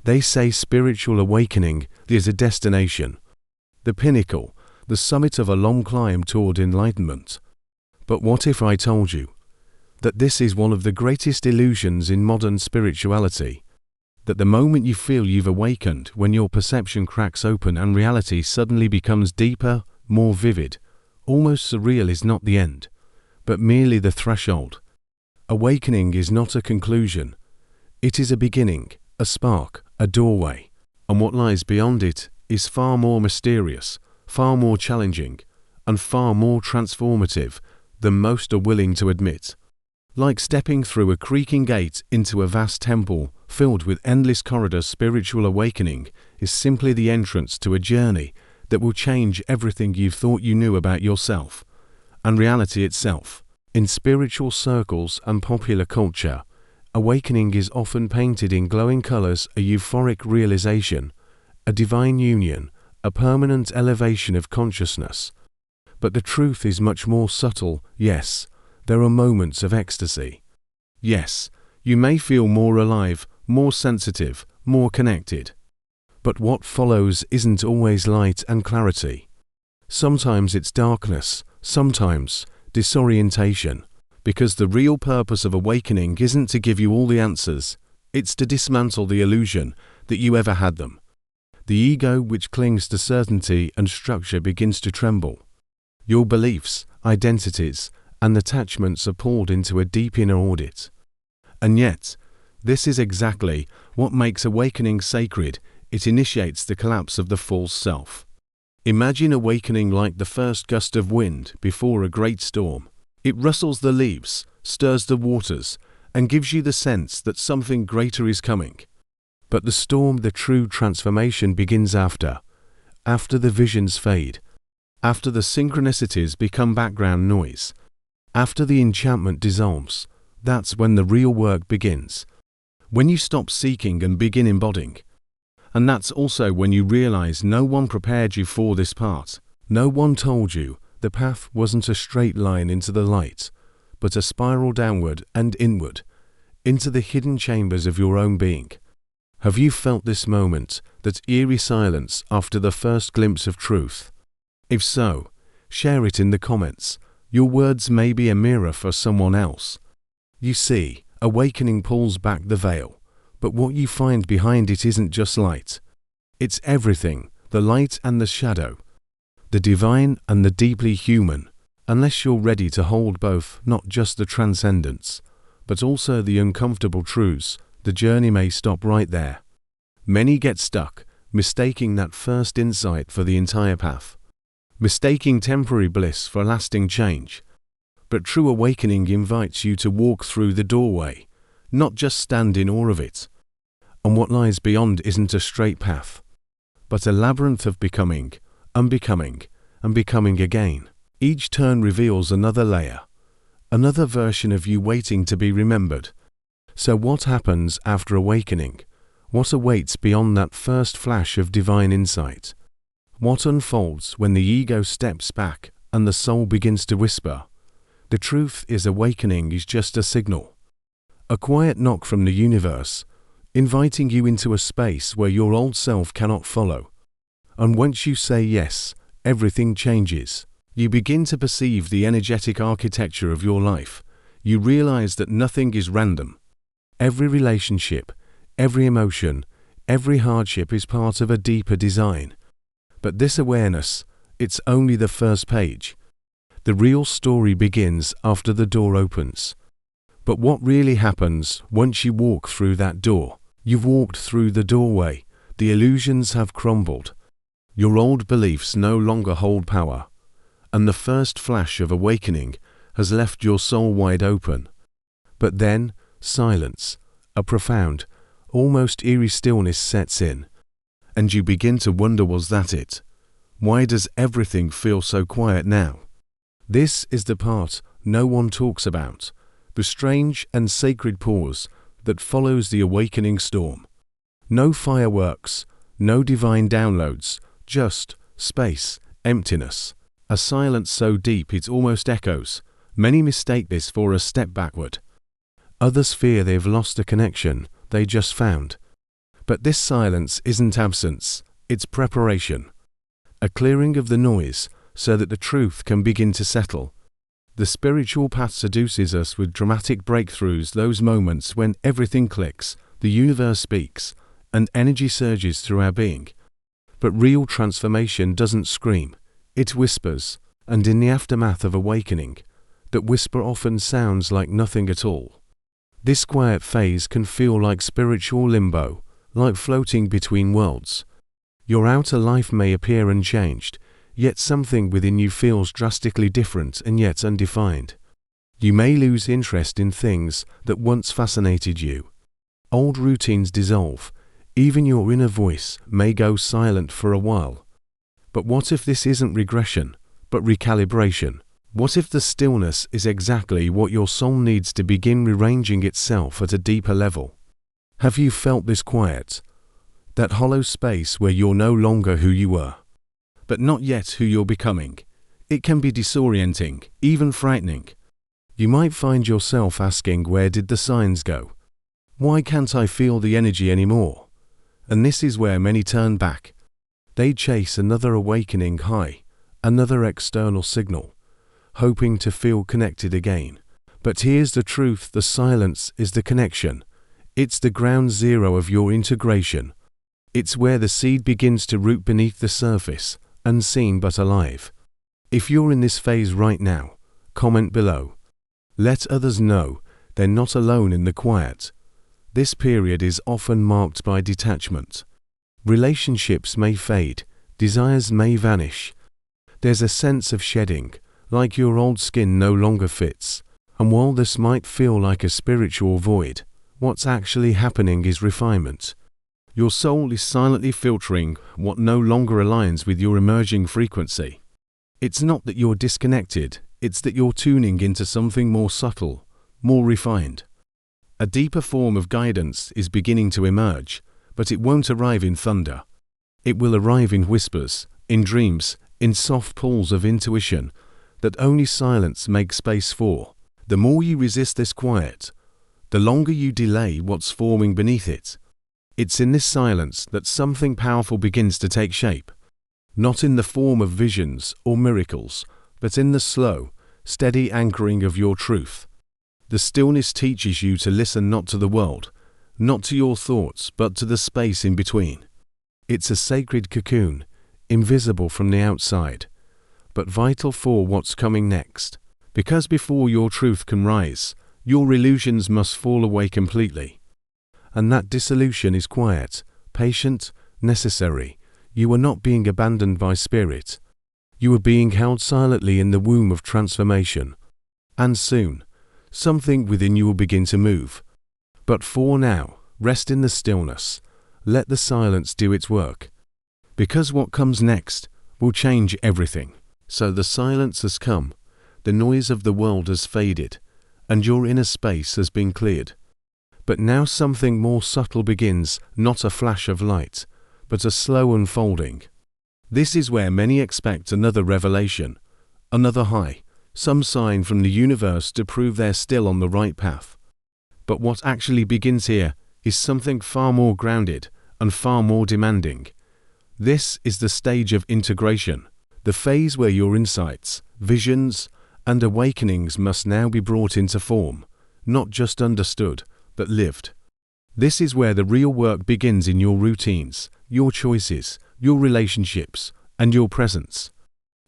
They say spiritual awakening is a destination, the pinnacle, the summit of a long climb toward enlightenment. But what if I told you that this is one of the greatest illusions in modern spirituality? That the moment you feel you've awakened, when your perception cracks open and reality suddenly becomes deeper, more vivid, almost surreal, is not the end, but merely the threshold. Awakening is not a conclusion. It is a beginning, a spark, a doorway, and what lies beyond it is far more mysterious, far more challenging, and far more transformative than most are willing to admit. Like stepping through a creaking gate into a vast temple filled with endless corridors, spiritual awakening is simply the entrance to a journey that will change everything you've thought you knew about yourself and reality itself. In spiritual circles and popular culture, awakening is often painted in glowing colors, a euphoric realization, a divine union, a permanent elevation of consciousness. But the truth is much more subtle. Yes, there are moments of ecstasy. Yes, you may feel more alive, more sensitive, more connected. But what follows isn't always light and clarity. Sometimes it's darkness, sometimes disorientation, because the real purpose of awakening isn't to give you all the answers, it's to dismantle the illusion that you ever had them. The ego, which clings to certainty and structure, begins to tremble. Your beliefs, identities, and attachments are pulled into a deep inner audit. And yet, this is exactly what makes awakening sacred. It initiates the collapse of the false self. Imagine awakening like the first gust of wind before a great storm. It rustles the leaves, stirs the waters, and gives you the sense that something greater is coming. But the storm, the true transformation, begins after the visions fade, after the synchronicities become background noise, after the enchantment dissolves. That's when the real work begins. When you stop seeking and begin embodying. And that's also when you realize no one prepared you for this part. No one told you the path wasn't a straight line into the light, but a spiral downward and inward, into the hidden chambers of your own being. Have you felt this moment, that eerie silence after the first glimpse of truth? If so, share it in the comments. Your words may be a mirror for someone else. You see, awakening pulls back the veil, but what you find behind it isn't just light. It's everything, the light and the shadow, the divine and the deeply human. Unless you're ready to hold both, not just the transcendence, but also the uncomfortable truths, the journey may stop right there. Many get stuck, mistaking that first insight for the entire path, mistaking temporary bliss for lasting change. But true awakening invites you to walk through the doorway, not just stand in awe of it. And what lies beyond isn't a straight path, but a labyrinth of becoming, unbecoming, and becoming again. Each turn reveals another layer, another version of you waiting to be remembered. So what happens after awakening? What awaits beyond that first flash of divine insight? What unfolds when the ego steps back and the soul begins to whisper? The truth is, awakening is just a signal, a quiet knock from the universe, inviting you into a space where your old self cannot follow. And once you say yes, everything changes. You begin to perceive the energetic architecture of your life. You realize that nothing is random. Every relationship, every emotion, every hardship is part of a deeper design. But this awareness, it's only the first page. The real story begins after the door opens. But what really happens once you walk through that door? You've walked through the doorway. The illusions have crumbled. Your old beliefs no longer hold power. And the first flash of awakening has left your soul wide open. But then, silence, a profound, almost eerie stillness sets in. And you begin to wonder, was that it? Why does everything feel so quiet now? This is the part no one talks about, the strange and sacred pause that follows the awakening storm. No fireworks, no divine downloads, just space, emptiness. A silence so deep it almost echoes. Many mistake this for a step backward. Others fear they've lost a connection they just found. But this silence isn't absence, it's preparation. A clearing of the noise so that the truth can begin to settle. The spiritual path seduces us with dramatic breakthroughs, those moments when everything clicks, the universe speaks, and energy surges through our being. But real transformation doesn't scream, it whispers, and in the aftermath of awakening, that whisper often sounds like nothing at all. This quiet phase can feel like spiritual limbo, like floating between worlds. Your outer life may appear unchanged, yet something within you feels drastically different and yet undefined. You may lose interest in things that once fascinated you. Old routines dissolve. Even your inner voice may go silent for a while. But what if this isn't regression, but recalibration? What if the stillness is exactly what your soul needs to begin rearranging itself at a deeper level? Have you felt this quiet? That hollow space where you're no longer who you were, but not yet who you're becoming. It can be disorienting, even frightening. You might find yourself asking, where did the signs go? Why can't I feel the energy anymore? And this is where many turn back. They chase another awakening high, another external signal, hoping to feel connected again. But here's the truth, the silence is the connection. It's the ground zero of your integration. It's where the seed begins to root beneath the surface, unseen but alive. If you're in this phase right now, comment below. Let others know they're not alone in the quiet. This period is often marked by detachment. Relationships may fade, desires may vanish. There's a sense of shedding, like your old skin no longer fits. And while this might feel like a spiritual void, what's actually happening is refinement. Your soul is silently filtering what no longer aligns with your emerging frequency. It's not that you're disconnected, it's that you're tuning into something more subtle, more refined. A deeper form of guidance is beginning to emerge, but it won't arrive in thunder. It will arrive in whispers, in dreams, in soft pulls of intuition that only silence makes space for. The more you resist this quiet, the longer you delay what's forming beneath it. It's in this silence that something powerful begins to take shape, not in the form of visions or miracles, but in the slow, steady anchoring of your truth. The stillness teaches you to listen not to the world, not to your thoughts, but to the space in between. It's a sacred cocoon, invisible from the outside, but vital for what's coming next. Because before your truth can rise, your illusions must fall away completely. And that dissolution is quiet, patient, necessary. You are not being abandoned by spirit. You are being held silently in the womb of transformation. And soon, something within you will begin to move. But for now, rest in the stillness. Let the silence do its work. Because what comes next will change everything. So the silence has come, the noise of the world has faded, and your inner space has been cleared. But now something more subtle begins, not a flash of light, but a slow unfolding. This is where many expect another revelation, another high, some sign from the universe to prove they're still on the right path. But what actually begins here is something far more grounded and far more demanding. This is the stage of integration, the phase where your insights, visions, and awakenings must now be brought into form, not just understood, but lived. This is where the real work begins in your routines, your choices, your relationships, and your presence.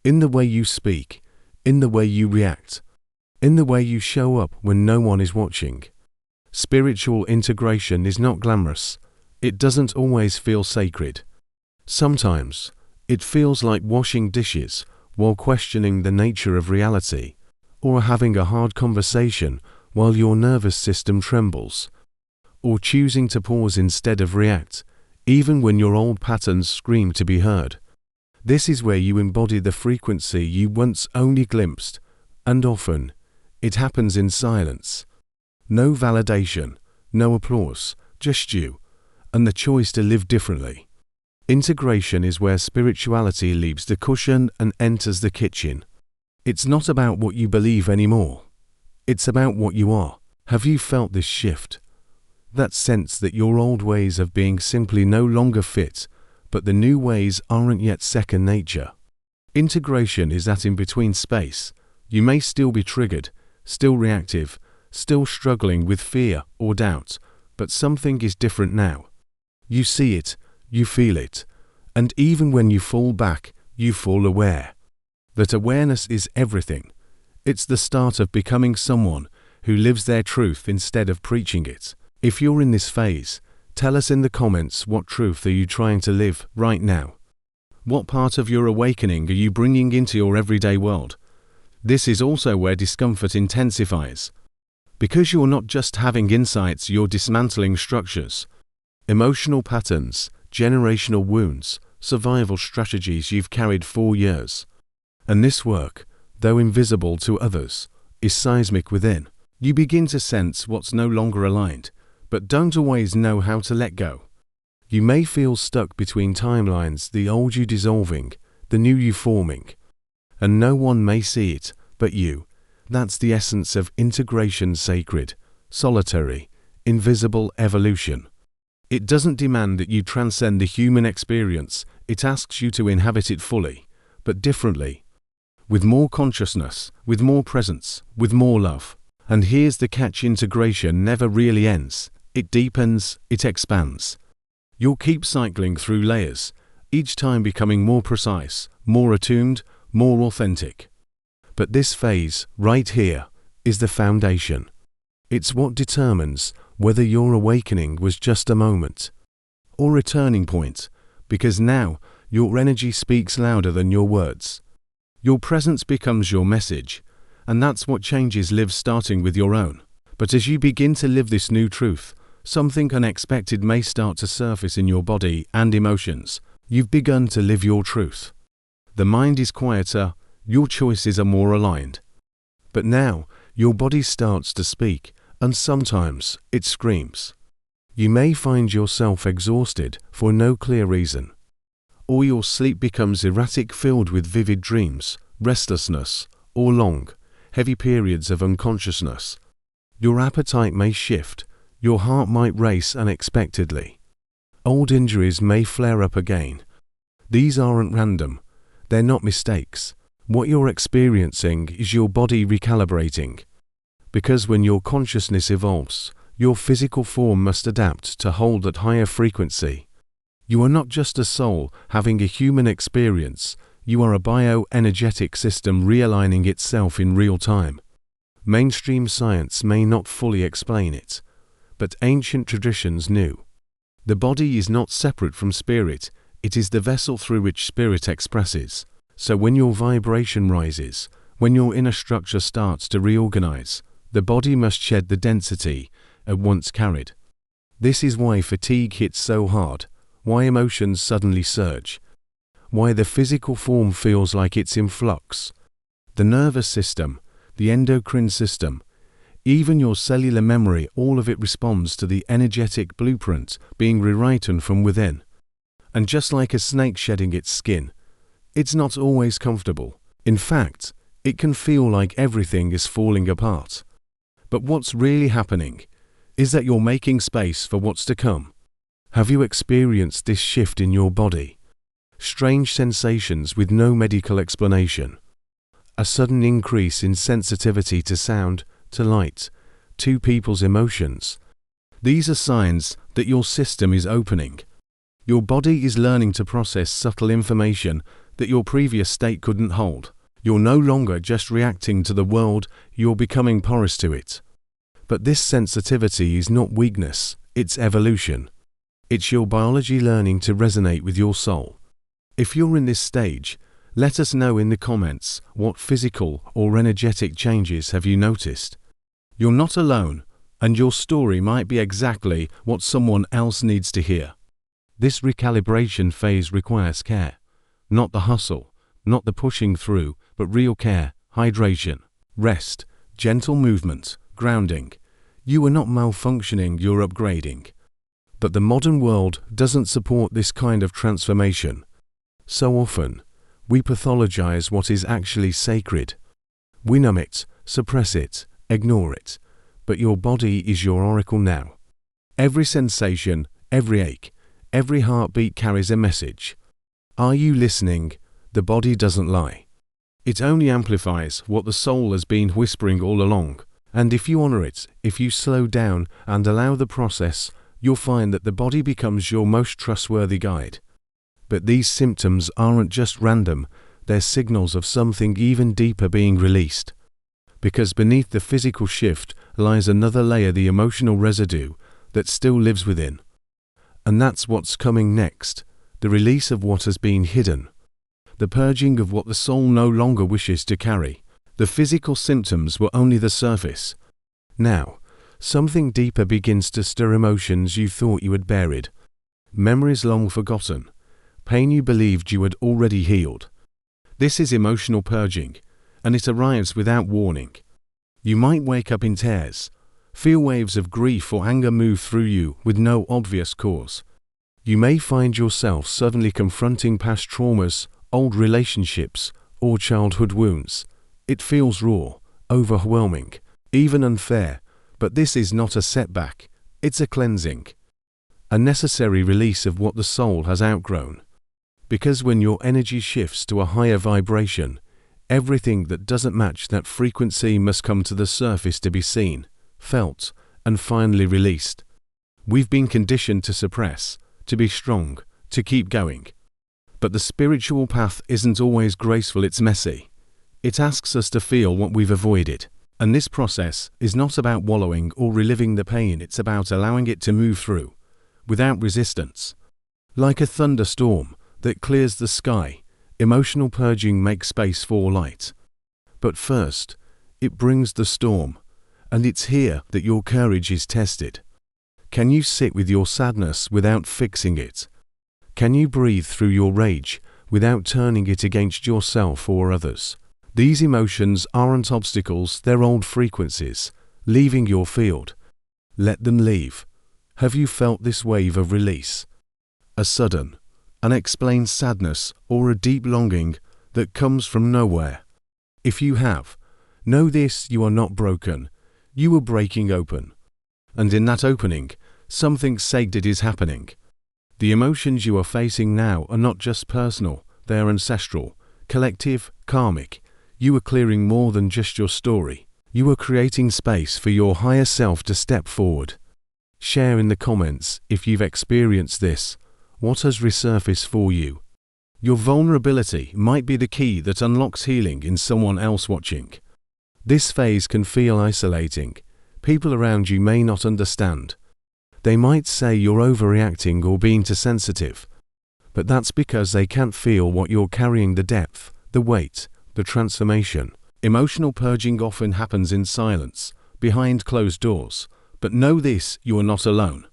In the way you speak, in the way you react, in the way you show up when no one is watching. Spiritual integration is not glamorous. It doesn't always feel sacred. Sometimes, it feels like washing dishes while questioning the nature of reality, or having a hard conversation while your nervous system trembles, or choosing to pause instead of react, even when your old patterns scream to be heard. This is where you embody the frequency you once only glimpsed, and often, it happens in silence. No validation, no applause, just you, and the choice to live differently. Integration is where spirituality leaves the cushion and enters the kitchen. It's not about what you believe anymore. It's about what you are. Have you felt this shift? That sense that your old ways of being simply no longer fit, but the new ways aren't yet second nature. Integration is that in-between space. You may still be triggered, still reactive, still struggling with fear or doubt, but something is different now. You see it, you feel it, and even when you fall back, you fall aware. That awareness is everything. It's the start of becoming someone who lives their truth instead of preaching it. If you're in this phase, tell us in the comments what truth are you trying to live right now. What part of your awakening are you bringing into your everyday world? This is also where discomfort intensifies. Because you're not just having insights, you're dismantling structures, emotional patterns, generational wounds, survival strategies you've carried for years. And this work, though invisible to others, is seismic within. You begin to sense what's no longer aligned, but don't always know how to let go. You may feel stuck between timelines, the old you dissolving, the new you forming. And no one may see it, but you. That's the essence of integration, sacred, solitary, invisible evolution. It doesn't demand that you transcend the human experience, it asks you to inhabit it fully, but differently. With more consciousness, with more presence, with more love. And here's the catch: integration never really ends. It deepens, it expands. You'll keep cycling through layers, each time becoming more precise, more attuned, more authentic. But this phase, right here, is the foundation. It's what determines whether your awakening was just a moment or a turning point, because now your energy speaks louder than your words. Your presence becomes your message, and that's what changes live, starting with your own. But as you begin to live this new truth, something unexpected may start to surface in your body and emotions. You've begun to live your truth. The mind is quieter, your choices are more aligned. But now, your body starts to speak, and sometimes it screams. You may find yourself exhausted for no clear reason. Or your sleep becomes erratic, filled with vivid dreams, restlessness, or long, heavy periods of unconsciousness. Your appetite may shift, your heart might race unexpectedly. Old injuries may flare up again. These aren't random, they're not mistakes. What you're experiencing is your body recalibrating. Because when your consciousness evolves, your physical form must adapt to hold at higher frequency. You are not just a soul having a human experience, you are a bioenergetic system realigning itself in real time. Mainstream science may not fully explain it, but ancient traditions knew. The body is not separate from spirit, it is the vessel through which spirit expresses. So when your vibration rises, when your inner structure starts to reorganize, the body must shed the density it once carried. This is why fatigue hits so hard, why emotions suddenly surge, why the physical form feels like it's in flux. The nervous system, the endocrine system, even your cellular memory, all of it responds to the energetic blueprint being rewritten from within. And just like a snake shedding its skin, it's not always comfortable. In fact, it can feel like everything is falling apart. But what's really happening is that you're making space for what's to come. Have you experienced this shift in your body? Strange sensations with no medical explanation. A sudden increase in sensitivity to sound, to light, to people's emotions. These are signs that your system is opening. Your body is learning to process subtle information that your previous state couldn't hold. You're no longer just reacting to the world, you're becoming porous to it. But this sensitivity is not weakness, it's evolution. It's your biology learning to resonate with your soul. If you're in this stage, let us know in the comments what physical or energetic changes have you noticed. You're not alone, and your story might be exactly what someone else needs to hear. This recalibration phase requires care. Not the hustle, not the pushing through, but real care, hydration, rest, gentle movement, grounding. You are not malfunctioning, you're upgrading. But the modern world doesn't support this kind of transformation. So often, we pathologize what is actually sacred. We numb it, suppress it, ignore it. But your body is your oracle now. Every sensation, every ache, every heartbeat carries a message. Are you listening? The body doesn't lie. It only amplifies what the soul has been whispering all along. And if you honor it, if you slow down and allow the process, you'll find that the body becomes your most trustworthy guide. But these symptoms aren't just random, they're signals of something even deeper being released. Because beneath the physical shift lies another layer, the emotional residue that still lives within. And that's what's coming next, the release of what has been hidden. The purging of what the soul no longer wishes to carry. The physical symptoms were only the surface. Now, something deeper begins to stir, emotions you thought you had buried, memories long forgotten, pain you believed you had already healed. This is emotional purging, and it arrives without warning. You might wake up in tears, feel waves of grief or anger move through you with no obvious cause. You may find yourself suddenly confronting past traumas, old relationships, or childhood wounds. It feels raw, overwhelming, even unfair, but this is not a setback, it's a cleansing. A necessary release of what the soul has outgrown. Because when your energy shifts to a higher vibration, everything that doesn't match that frequency must come to the surface to be seen, felt, and finally released. We've been conditioned to suppress, to be strong, to keep going. But the spiritual path isn't always graceful, it's messy. It asks us to feel what we've avoided. And this process is not about wallowing or reliving the pain, it's about allowing it to move through, without resistance. Like a thunderstorm that clears the sky, emotional purging makes space for light. But first, it brings the storm, and it's here that your courage is tested. Can you sit with your sadness without fixing it? Can you breathe through your rage without turning it against yourself or others? These emotions aren't obstacles, they're old frequencies, leaving your field. Let them leave. Have you felt this wave of release? A sudden, unexplained sadness or a deep longing that comes from nowhere? If you have, know this: you are not broken. You are breaking open. And in that opening, something sacred is happening. The emotions you are facing now are not just personal, they are ancestral, collective, karmic. You are clearing more than just your story. You are creating space for your higher self to step forward. Share in the comments if you've experienced this. What has resurfaced for you? Your vulnerability might be the key that unlocks healing in someone else watching. This phase can feel isolating. People around you may not understand. They might say you're overreacting or being too sensitive. But that's because they can't feel what you're carrying, the depth, the weight, the transformation. Emotional purging often happens in silence, behind closed doors. But know this: you are not alone.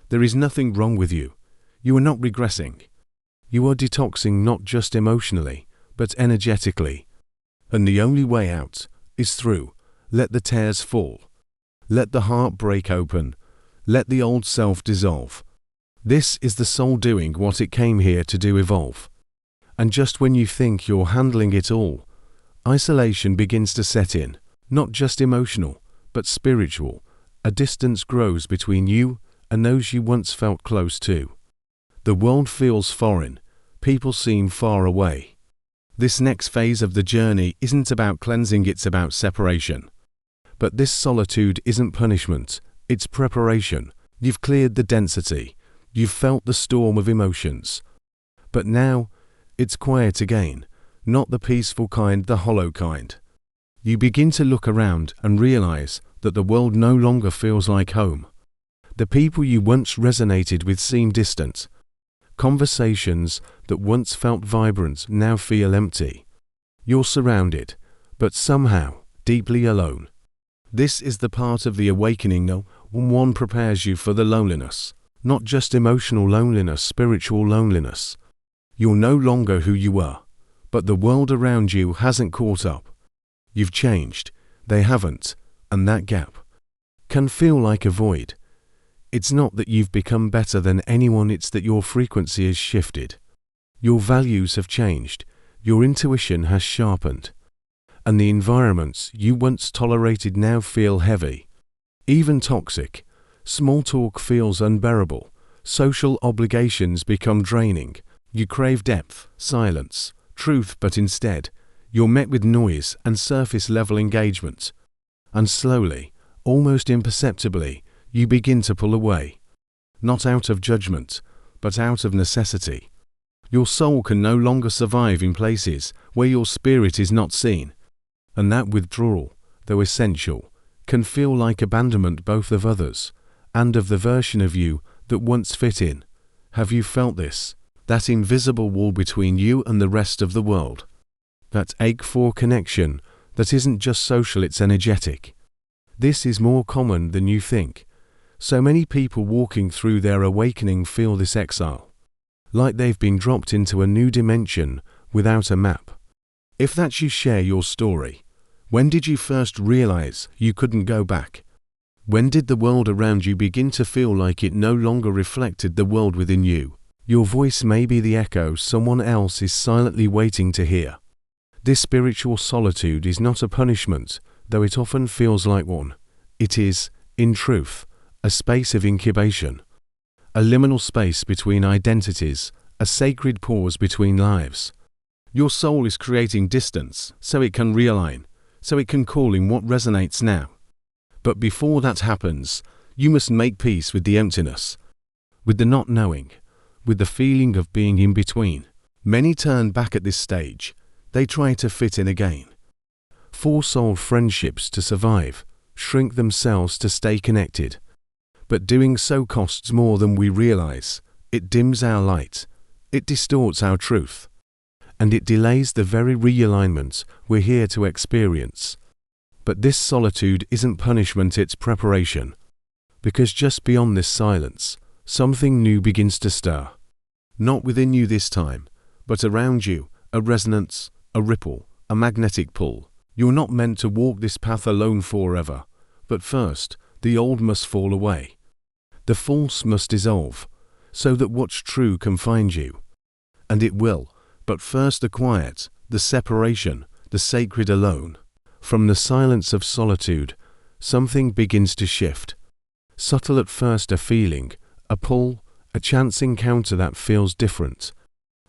There is nothing wrong with you. You are not regressing. You are detoxing, not just emotionally, but energetically. And the only way out is through. Let the tears fall. Let the heart break open. Let the old self dissolve. This is the soul doing what it came here to do: evolve. And just when you think you're handling it all, isolation begins to set in, not just emotional, but spiritual. A distance grows between you and those you once felt close to. The world feels foreign, people seem far away. This next phase of the journey isn't about cleansing, it's about separation. But this solitude isn't punishment, it's preparation. You've cleared the density, you've felt the storm of emotions. But now, it's quiet again, not the peaceful kind, the hollow kind. You begin to look around and realize that the world no longer feels like home. The people you once resonated with seem distant. Conversations that once felt vibrant now feel empty. You're surrounded, but somehow deeply alone. This is the part of the awakening now when one prepares you for the loneliness. Not just emotional loneliness, spiritual loneliness. You're no longer who you were, but the world around you hasn't caught up. You've changed, they haven't, and that gap can feel like a void. It's not that you've become better than anyone, it's that your frequency has shifted. Your values have changed, your intuition has sharpened, and the environments you once tolerated now feel heavy, even toxic. Small talk feels unbearable. Social obligations become draining. You crave depth, silence, truth, but instead, you're met with noise and surface-level engagement. And slowly, almost imperceptibly, you begin to pull away. Not out of judgment, but out of necessity. Your soul can no longer survive in places where your spirit is not seen. And that withdrawal, though essential, can feel like abandonment both of others and of the version of you that once fit in. Have you felt this? That invisible wall between you and the rest of the world. That ache for connection that isn't just social, it's energetic. This is more common than you think. So many people walking through their awakening feel this exile. Like they've been dropped into a new dimension without a map. If that's you, share your story. When did you first realize you couldn't go back? When did the world around you begin to feel like it no longer reflected the world within you? Your voice may be the echo someone else is silently waiting to hear. This spiritual solitude is not a punishment, though it often feels like one. It is, in truth, a space of incubation. A liminal space between identities, a sacred pause between lives. Your soul is creating distance so it can realign, so it can call in what resonates now. But before that happens, you must make peace with the emptiness, with the not knowing, with the feeling of being in between. Many turn back at this stage. They try to fit in again. Force old friendships to survive, shrink themselves to stay connected. But doing so costs more than we realize. It dims our light. It distorts our truth. And it delays the very realignment we're here to experience. But this solitude isn't punishment, it's preparation. Because just beyond this silence, something new begins to stir. Not within you this time, but around you, a resonance, a ripple, a magnetic pull. You're not meant to walk this path alone forever. But first, the old must fall away. The false must dissolve, so that what's true can find you. And it will, but first the quiet, the separation, the sacred alone. From the silence of solitude, something begins to shift. Subtle at first, a feeling, a pull, a chance encounter that feels different.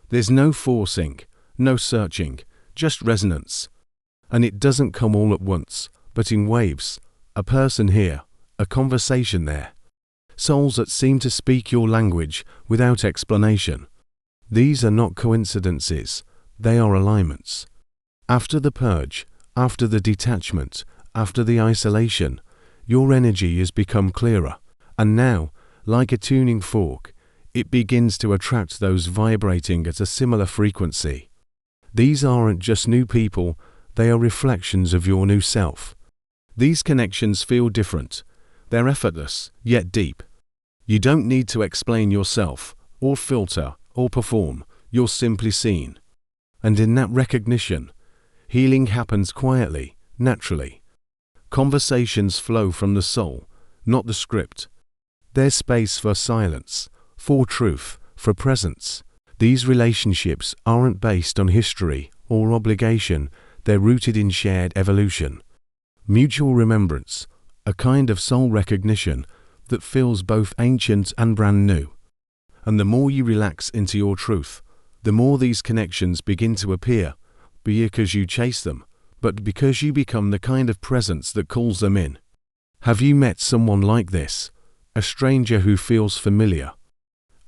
There's no forcing, no searching, just resonance. And it doesn't come all at once, but in waves. A person here, a conversation there. Souls that seem to speak your language without explanation. These are not coincidences, they are alignments. After the purge, after the detachment, after the isolation, your energy has become clearer, and now, like a tuning fork, it begins to attract those vibrating at a similar frequency. These aren't just new people, they are reflections of your new self. These connections feel different. They're effortless, yet deep. You don't need to explain yourself, or filter, or perform. You're simply seen. And in that recognition, healing happens quietly, naturally. Conversations flow from the soul, not the script. There's space for silence, for truth, for presence. These relationships aren't based on history or obligation, they're rooted in shared evolution. Mutual remembrance, a kind of soul recognition that feels both ancient and brand new. And the more you relax into your truth, the more these connections begin to appear, be because you chase them, but because you become the kind of presence that calls them in. Have you met someone like this? A stranger who feels familiar?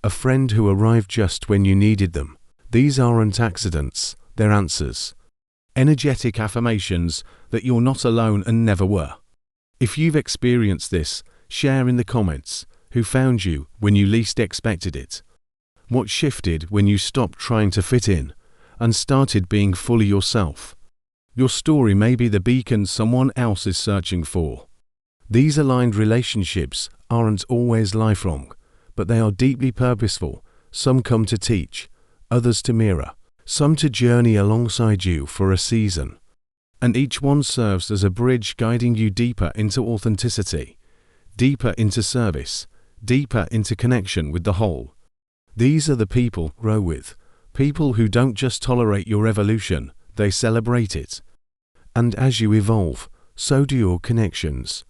A friend who arrived just when you needed them? These aren't accidents, they're answers. Energetic affirmations that you're not alone and never were. If you've experienced this, share in the comments who found you when you least expected it. What shifted when you stopped trying to fit in and started being fully yourself. Your story may be the beacon someone else is searching for. These aligned relationships aren't always lifelong, but they are deeply purposeful. Some come to teach, others to mirror, some to journey alongside you for a season. And each one serves as a bridge guiding you deeper into authenticity, deeper into service, deeper into connection with the whole. These are the people grow with, people who don't just tolerate your evolution, they celebrate it. And as you evolve, so do your connections.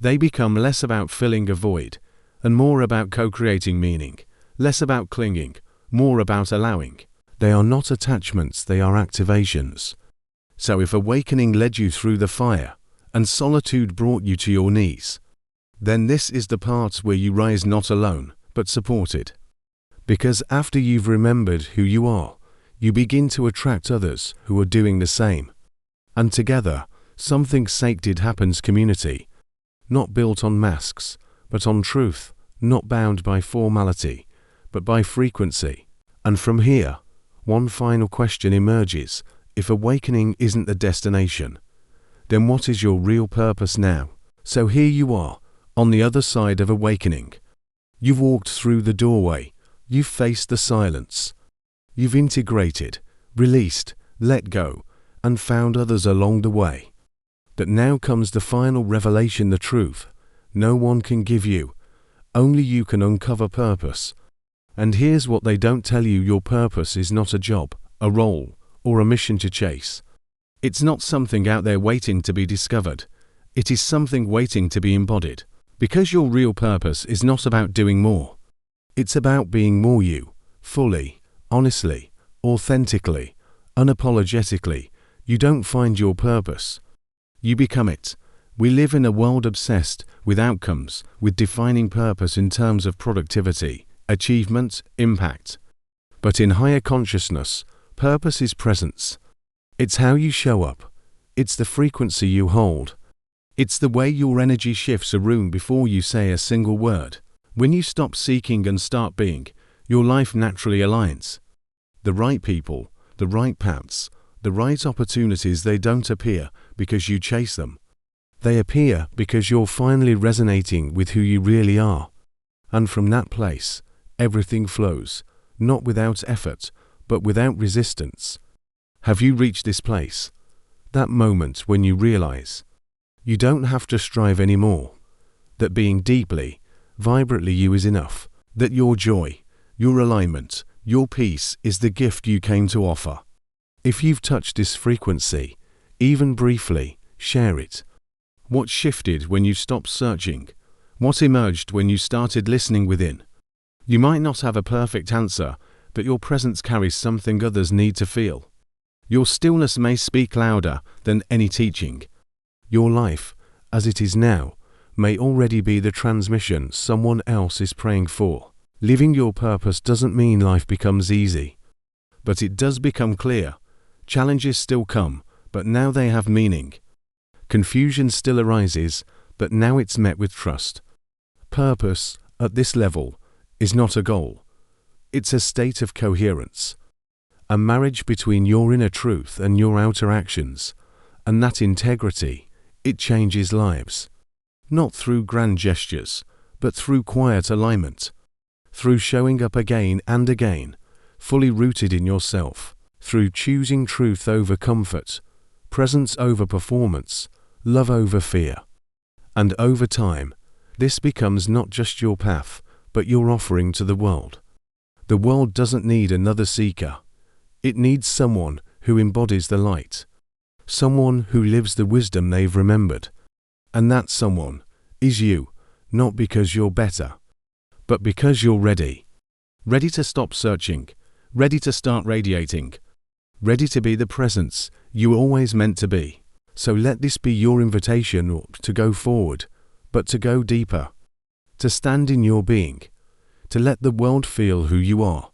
They become less about filling a void, and more about co-creating meaning, less about clinging, more about allowing. They are not attachments, they are activations. So if awakening led you through the fire, and solitude brought you to your knees, then this is the part where you rise not alone, but supported. Because after you've remembered who you are, you begin to attract others who are doing the same. And together, something sacred happens. Community, not built on masks, but on truth, not bound by formality, but by frequency. And from here, one final question emerges. If awakening isn't the destination, then what is your real purpose now? So here you are, on the other side of awakening. You've walked through the doorway, you've faced the silence. You've integrated, released, let go, and found others along the way. But now comes the final revelation, the truth no one can give you. Only you can uncover purpose. And here's what they don't tell you: your purpose is not a job, a role, or a mission to chase. It's not something out there waiting to be discovered. It is something waiting to be embodied. Because your real purpose is not about doing more. It's about being more you, fully, honestly, authentically, unapologetically. You don't find your purpose. You become it. We live in a world obsessed with outcomes, with defining purpose in terms of productivity, achievement, impact. But in higher consciousness, purpose is presence. It's how you show up. It's the frequency you hold. It's the way your energy shifts a room before you say a single word. When you stop seeking and start being, your life naturally aligns. The right people, the right paths, the right opportunities, they don't appear because you chase them. They appear because you're finally resonating with who you really are. And from that place, everything flows, not without effort, but without resistance. Have you reached this place? That moment when you realize you don't have to strive anymore. That being deeply, vibrantly you is enough. That your joy, your alignment, your peace is the gift you came to offer. If you've touched this frequency, even briefly, share it. What shifted when you stopped searching? What emerged when you started listening within? You might not have a perfect answer, but your presence carries something others need to feel. Your stillness may speak louder than any teaching. Your life, as it is now, may already be the transmission someone else is praying for. Living your purpose doesn't mean life becomes easy, but it does become clear. Challenges still come, but now they have meaning. Confusion still arises, but now it's met with trust. Purpose, at this level, is not a goal. It's a state of coherence. A marriage between your inner truth and your outer actions, and that integrity, it changes lives. Not through grand gestures, but through quiet alignment. Through showing up again and again, fully rooted in yourself. Through choosing truth over comfort, presence over performance, love over fear. And over time, this becomes not just your path, but your offering to the world. The world doesn't need another seeker. It needs someone who embodies the light. Someone who lives the wisdom they've remembered. And that someone is you, not because you're better, but because you're ready. Ready to stop searching, ready to start radiating, ready to be the presence you always meant to be. So let this be your invitation to go forward, but to go deeper, to stand in your being, to let the world feel who you are.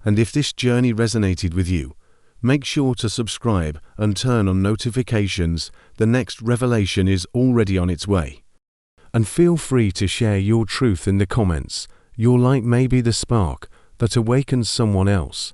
And if this journey resonated with you, make sure to subscribe and turn on notifications. The next revelation is already on its way. And feel free to share your truth in the comments. Your light may be the spark that awakens someone else.